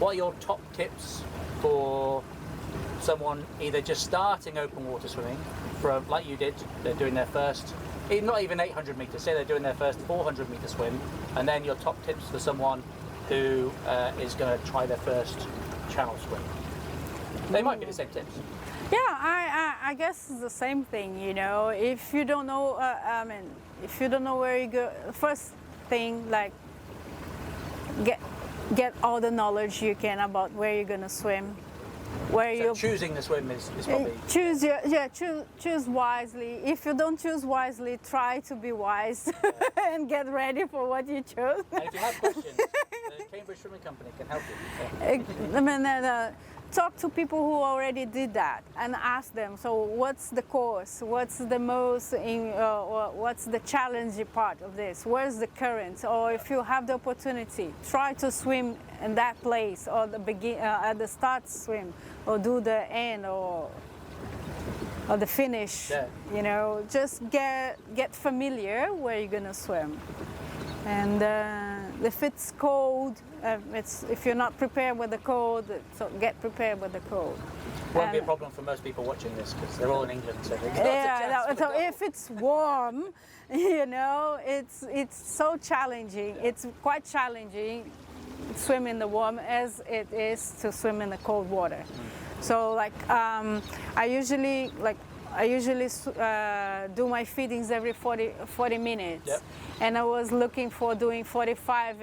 what are your top tips for someone either just starting open water swimming, from like you did, they're doing their first, not even 800 meters, say they're doing their first 400 meter swim, and then your top tips for someone who is going to try their first channel swim? They might be the same tips. Yeah, I guess it's the same thing, you know. If you don't know, if you don't know where you go, first thing, like, get all the knowledge you can about where you're gonna swim, where So choosing the swim is probably choose wisely. If you don't choose wisely, try to be wise and get ready for what you chose. And if you have questions, the Cambridge Swimming Company can help you. Talk to people who already did that and ask them, so what's the course, what's the what's the challenging part of this, where's the current, or if you have the opportunity, try to swim in that place, or at the start swim, or do the end, or the finish. You know, just get familiar where you're gonna swim. And if it's cold, if you're not prepared with the cold, so get prepared with the cold. Won't be a problem for most people watching this because they're all in England, so they so if it's warm, you know, it's so challenging. It's quite challenging to swim in the warm as it is to swim in the cold water. So like I usually do my feedings every 40 minutes. Yep. And I was looking for doing 45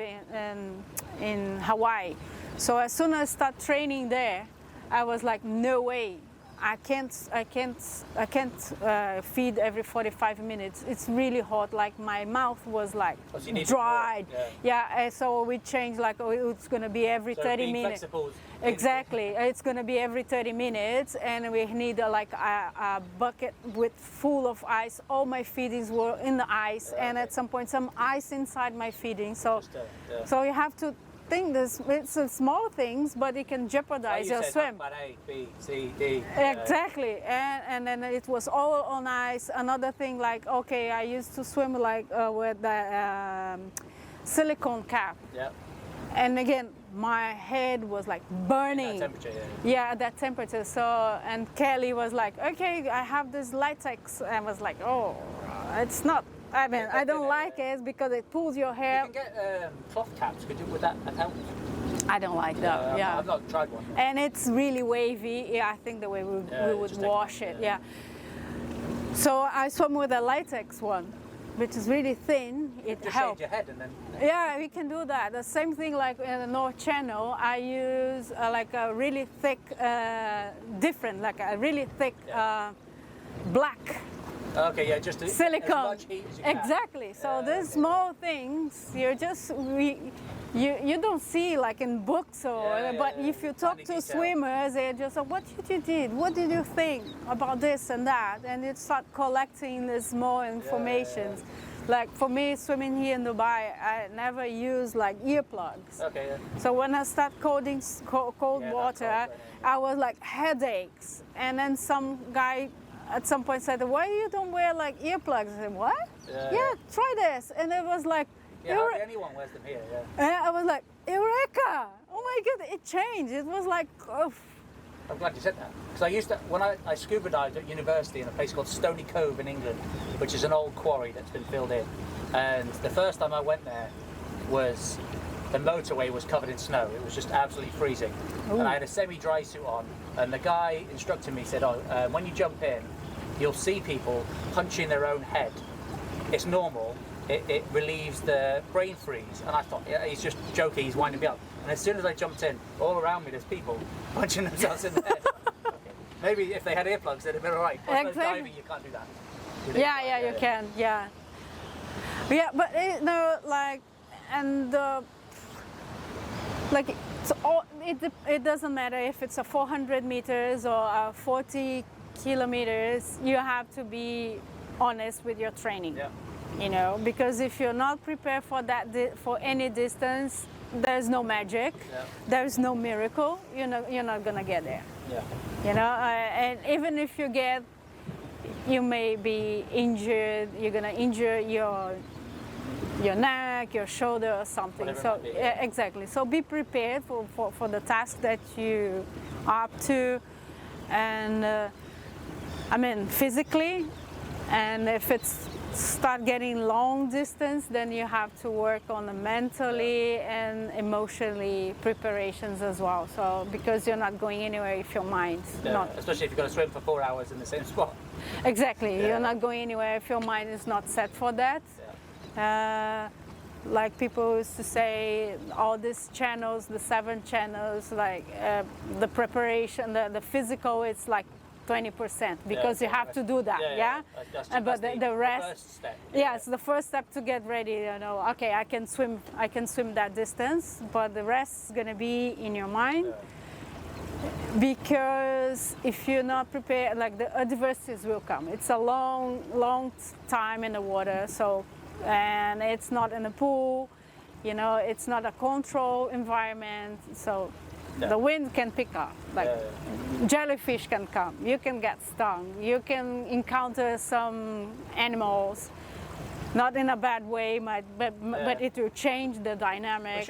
in Hawaii. So as soon as I start training there, I was like, no way, I can't feed every 45 minutes. It's really hot. Like my mouth was like dried. So we changed, like, it's going to be every 30 minutes. Exactly, it's going to be every 30 minutes, and we need a bucket full of ice. All my feedings were in the ice, and at some point some ice inside my feeding. So you have to think this. It's small things, but it can jeopardize your swim. A, B, C, D. Exactly, and then it was all on ice. Another thing, like, okay, I used to swim like with the silicone cap. Yep. And again, my head was like burning. That temperature, at that temperature. So, and Kelly was like, okay, I have this latex. And I was like, oh, it's not. I mean, I don't like it because it pulls your hair. You can get cloth caps. Would that help? I don't like that. I've not tried one. And it's really wavy. Yeah, I think the way we would wash it. Yeah. So I swam with a latex one, which is really thin. It helps. Shave your head and then. Yeah, we can do that. The same thing like in the North Channel. I use like a really thick, black. Okay, yeah, just silicone. As much heat as you can. Exactly. So these small things, you don't see like in books but if you talk to swimmers, they're just like, what did you do? What did you think about this and that? And you start collecting this more information. Like for me, swimming here in Dubai, I never use like earplugs. Okay. Yeah. So when I start cold water, I was like headaches, and then some guy at some point said, why you don't wear like earplugs? I said, what? Yeah, try this. And it was like, hardly anyone wears them here, And I was like, Eureka! Oh my God, it changed. It was like, I'm glad you said that. Because when I scuba dived at university in a place called Stony Cove in England, which is an old quarry that's been filled in. And the first time I went there the motorway was covered in snow. It was just absolutely freezing. Ooh. And I had a semi-dry suit on. And the guy instructing me said, when you jump in, you'll see people punching their own head. It's normal. It relieves the brain freeze. And I thought, he's just joking, he's winding me up. And as soon as I jumped in, all around me there's people punching themselves in the head. Okay. Maybe if they had earplugs, they'd have been all right. But exactly. Diving, you can't do that. You can, yeah. But it doesn't matter if it's a 400 meters or 40 kilometers. You have to be honest with your training. Yeah. You know, because if you're not prepared for that for any distance, there's no magic. Yeah. There's no miracle. You're not gonna get there. Yeah. You know, and even if you may be injured. You're gonna injure your neck, your shoulder, or something. Whatever it So might be, yeah. exactly. So be prepared for the task that you are up to, and I mean physically, and if it's start getting long distance, then you have to work on the mentally and emotionally preparations as well. So because you're not going anywhere if your mind's not. Especially if you've got to swim for 4 hours in the same spot. Exactly, Yeah. you're not going anywhere if your mind is not set for that. Like people used to say, all these channels, the 7 channels, like the preparation, the physical, it's like 20% because you have to do that, yeah? But the rest, first step. yeah, it's the first step to get ready, you know, okay, I can swim that distance, but the rest is gonna be in your mind. Because if you're not prepared, like the adversities will come. It's a long time in the water, so, and it's not in a pool, you know, it's not a controlled environment, so the wind can pick up, like jellyfish can come, you can get stung, you can encounter some animals, not in a bad way, but it will change the dynamic.